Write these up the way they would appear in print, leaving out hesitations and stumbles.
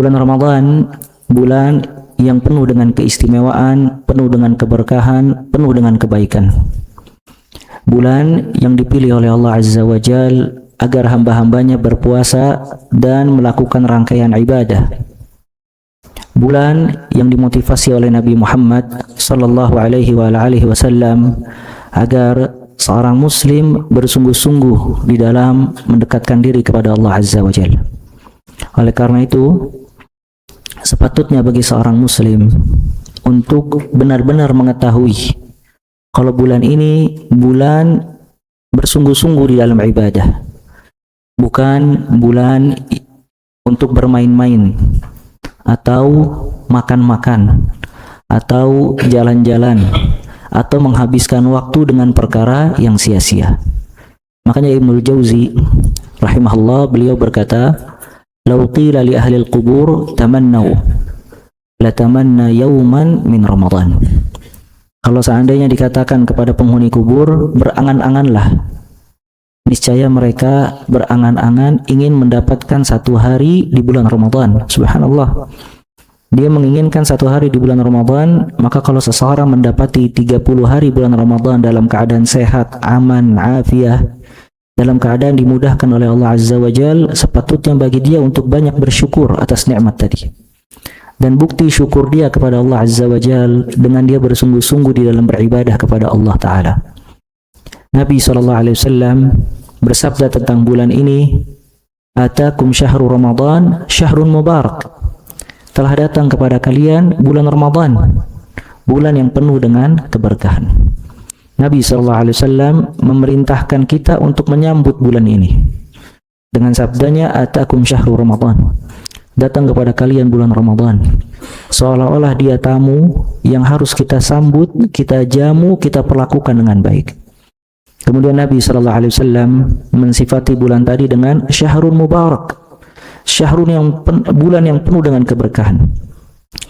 Bulan Ramadan, bulan yang penuh dengan keistimewaan, penuh dengan keberkahan, penuh dengan kebaikan. Bulan yang dipilih oleh Allah Azza wa Jal agar hamba-hambanya berpuasa dan melakukan rangkaian ibadah. Bulan yang dimotivasi oleh Nabi Muhammad sallallahu alaihi wasallam agar seorang muslim bersungguh-sungguh di dalam mendekatkan diri kepada Allah Azza wa Jalla. Oleh karena itu, sepatutnya bagi seorang muslim untuk benar-benar mengetahui kalau bulan ini bulan bersungguh-sungguh di dalam ibadah, bukan bulan untuk bermain-main atau makan-makan atau jalan-jalan atau menghabiskan waktu dengan perkara yang sia-sia. Makanya Ibnul Jauzi rahimahullah, beliau berkata, "Lau qila li ahli al-qubur tamannau la tamanna yawman min Ramadan." Kalau seandainya dikatakan kepada penghuni kubur, berangan-anganlah, niscaya mereka berangan-angan ingin mendapatkan satu hari di bulan Ramadan. Subhanallah, dia menginginkan satu hari di bulan Ramadan. Maka kalau seseorang mendapati 30 hari bulan Ramadan dalam keadaan sehat, aman, afiah, dalam keadaan dimudahkan oleh Allah Azza wa Jal, sepatutnya bagi dia untuk banyak bersyukur atas nikmat tadi. Dan bukti syukur dia kepada Allah Azza wa Jal dengan dia bersungguh-sungguh di dalam beribadah kepada Allah Ta'ala. Nabi SAW bersabda tentang bulan ini, "Atakum syahrul Ramadan syahrun mubarak." Telah datang kepada kalian bulan Ramadan, bulan yang penuh dengan keberkahan. Nabi SAW memerintahkan kita untuk menyambut bulan ini dengan sabdanya, "Atakum syahrul Ramadan." Datang kepada kalian bulan Ramadan, seolah-olah dia tamu yang harus kita sambut, kita jamu, kita perlakukan dengan baik. Kemudian Nabi SAW mensifati bulan tadi dengan syahrun mubarak, bulan yang penuh dengan keberkahan,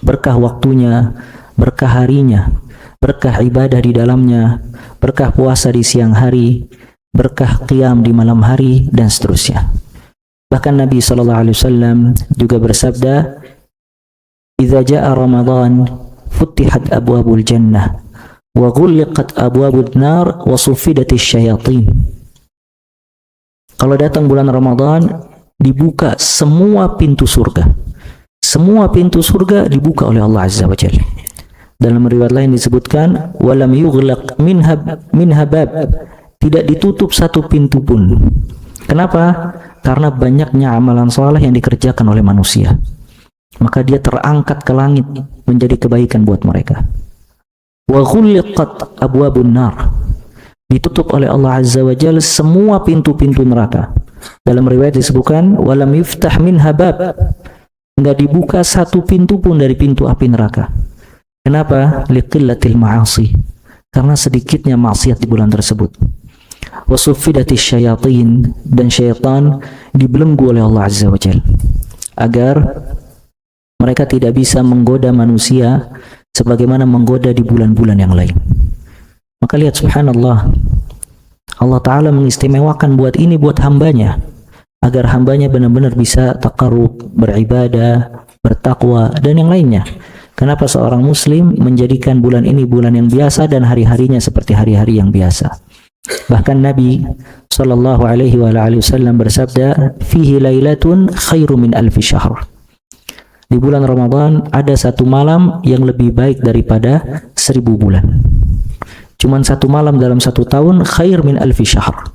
berkah waktunya, berkah harinya, berkah ibadah di dalamnya, berkah puasa di siang hari, berkah qiyam di malam hari, dan seterusnya. Bahkan Nabi SAW juga bersabda, "Idza jaa Ramadan futihat abwabul jannah wa ghulliqat abwabun nar wa suffidatis syayatin." Kalau datang bulan Ramadan, dibuka semua pintu surga. Semua pintu surga dibuka oleh Allah Azza wa Jalla. Dalam riwayat lain disebutkan, "Walam yughlaq minha bab." Tidak ditutup satu pintu pun. Kenapa? Karena banyaknya amalan saleh yang dikerjakan oleh manusia. Maka dia terangkat ke langit menjadi kebaikan buat mereka. Wa ghulliqat abwabun nar. Ditutup oleh Allah Azza wa Jalla semua pintu-pintu neraka. Dalam riwayat disebutkan, walam yuftah minha bab. Enggak dibuka satu pintu pun dari pintu api neraka. Kenapa? Liqillatil ma'asi. Karena sedikitnya maksiat di bulan tersebut. Wasuffidatis syayatin, dan syaitan dibelenggu oleh Allah Azza wa Jalla agar mereka tidak bisa menggoda manusia sebagaimana menggoda di bulan-bulan yang lain. Maka lihat, subhanallah, Allah Ta'ala mengistimewakan buat ini buat hambanya agar hambanya benar-benar bisa taqarrub, beribadah, bertakwa, dan yang lainnya. Kenapa seorang muslim menjadikan bulan ini bulan yang biasa dan hari-harinya seperti hari-hari yang biasa? Bahkan Nabi sallallahu alaihi wasallam bersabda, "Fihi lailatun khairu min alfi syahr." Di bulan Ramadan ada satu malam yang lebih baik daripada 1000 bulan. Cuman satu malam dalam satu tahun khair min alfi syahr.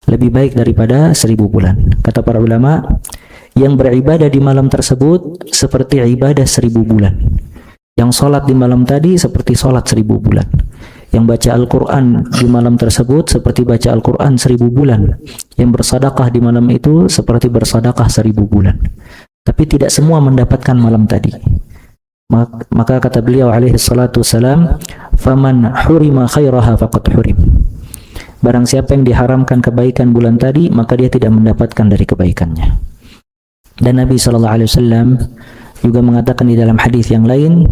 Lebih baik daripada 1000 bulan. Kata para ulama, yang beribadah di malam tersebut seperti ibadah 1000 bulan. Yang sholat di malam tadi seperti sholat 1000 bulan. Yang baca Al-Quran di malam tersebut seperti baca Al-Quran 1000 bulan. Yang bersedekah di malam itu seperti bersedekah 1000 bulan. Tapi tidak semua mendapatkan malam tadi. Maka kata beliau alaihi salatu wassalam, "Faman hurima khairaha faqad hurim." Barang siapa yang diharamkan kebaikan bulan tadi, maka dia tidak mendapatkan dari kebaikannya. Dan Nabi SAW juga mengatakan di dalam hadis yang lain,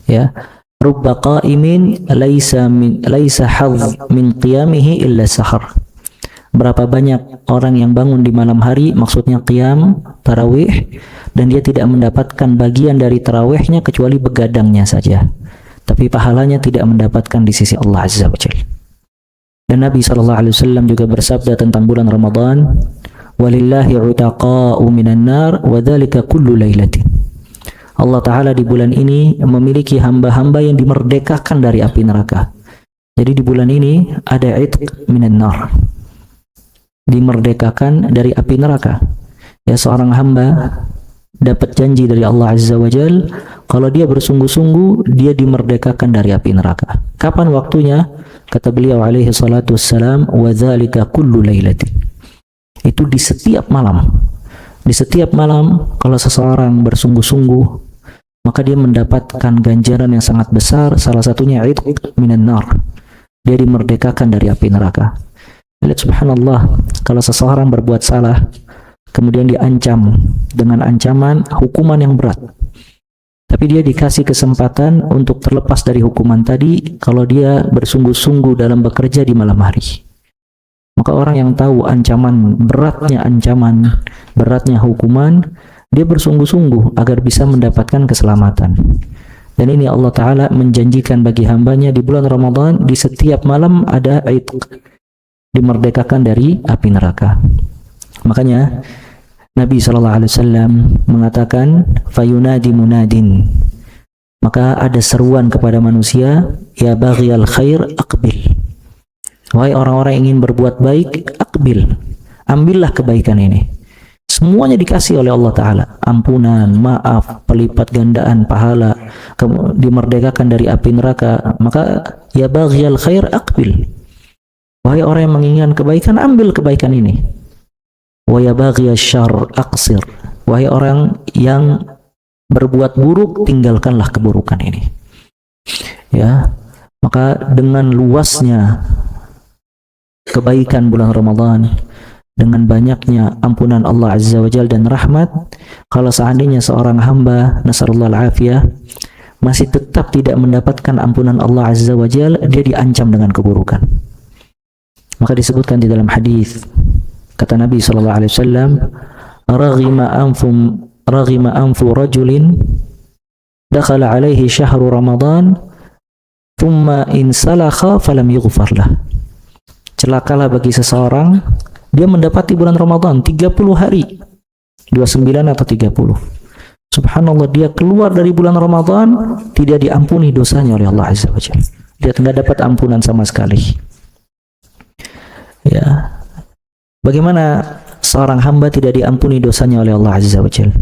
ya, "Rubba qa'imin laisa hadz min qiyamihi illa sahar." Berapa banyak orang yang bangun di malam hari, maksudnya qiyam, tarawih dan dia tidak mendapatkan bagian dari tarawihnya kecuali begadangnya saja, tapi pahalanya tidak mendapatkan di sisi Allah Azza wa Jalla. Dan Nabi SAW juga bersabda tentang bulan Ramadan, walillahi utaqa'u minan nar wa dzalika kullu lailatin. Allah Ta'ala di bulan ini memiliki hamba-hamba yang dimerdekakan dari api neraka. Jadi di bulan ini ada itq minan nar, dimerdekakan dari api neraka. Ya, seorang hamba dapat janji dari Allah Azza wa Jal, kalau dia bersungguh-sungguh dia dimerdekakan dari api neraka. Kapan waktunya? Kata beliau alaihi salatu wassalam, wa dzalika kullu lailatin. Itu di setiap malam. Di setiap malam kalau seseorang bersungguh-sungguh, maka dia mendapatkan ganjaran yang sangat besar, salah satunya itq minan nar. Dia dimerdekakan dari api neraka. Lihat, subhanallah, kalau seseorang berbuat salah kemudian diancam dengan ancaman hukuman yang berat, tapi dia dikasih kesempatan untuk terlepas dari hukuman tadi kalau dia bersungguh-sungguh dalam bekerja di malam hari. Maka orang yang tahu ancaman, beratnya hukuman, dia bersungguh-sungguh agar bisa mendapatkan keselamatan. Dan ini Allah Ta'ala menjanjikan bagi hambanya di bulan Ramadan, di setiap malam ada itq, dimerdekakan dari api neraka. Makanya Nabi SAW mengatakan, fayunadi munadin, maka ada seruan kepada manusia, ya baghiyal khair aqbil. Wahai orang-orang yang ingin berbuat baik, aqbil, ambillah kebaikan ini. Semuanya dikasih oleh Allah Ta'ala, ampunan, maaf, pelipat gandaan pahala, dimerdekakan dari api neraka. Maka ya baghiyal khair aqbil, wahai orang yang menginginkan kebaikan, ambil kebaikan ini. Wa ya baghiyasy syarr aqsir, wahai orang yang berbuat buruk, tinggalkanlah keburukan ini. Ya, maka dengan luasnya kebaikan bulan Ramadan, dengan banyaknya ampunan Allah Azza wa Jalla dan rahmat, kalau seandainya seorang hamba, nasallallahu al-afiyah, masih tetap tidak mendapatkan ampunan Allah Azza wa Jalla, dia diancam dengan keburukan. Maka disebutkan di dalam hadis, kata Nabi SAW, raghima anfu rajulin dakhala alaihi syahru Ramadan thumma insalakha falam yughfar lah. Celakalah bagi seseorang, dia mendapati bulan Ramadan 30 hari, 29 atau 30. Subhanallah, dia keluar dari bulan Ramadan, tidak diampuni dosanya oleh Allah Azza wa Jalla. Dia tidak dapat ampunan sama sekali. Ya, bagaimana seorang hamba tidak diampuni dosanya oleh Allah Azza wa Jalla?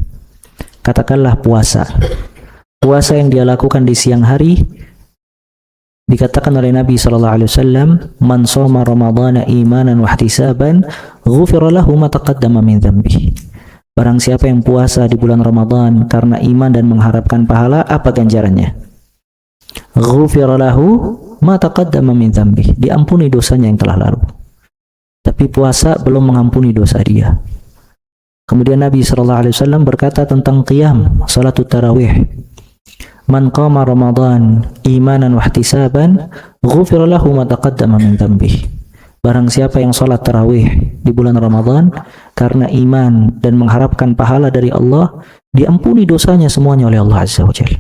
Katakanlah puasa. Puasa yang dia lakukan di siang hari, dikatakan oleh Nabi SAW, man shoma ramadhana imanan wa ihtisaban ghufira lahu ma taqaddama min dhanbihi. Barang siapa yang puasa di bulan Ramadan karena iman dan mengharapkan pahala, apa ganjarannya? Ghufira lahu ma taqaddama min dhanbihi, diampuni dosanya yang telah lalu. Tapi puasa belum mengampuni dosa dia. Kemudian Nabi SAW berkata tentang qiyam, salatut tarawih. Man qama Ramadan imanan wa ihtisaban ghufira lahu ma taqaddama min dhanbihi. Barang siapa yang salat tarawih di bulan Ramadan karena iman dan mengharapkan pahala dari Allah, diampuni dosanya semuanya oleh Allah Azza wa Jalla.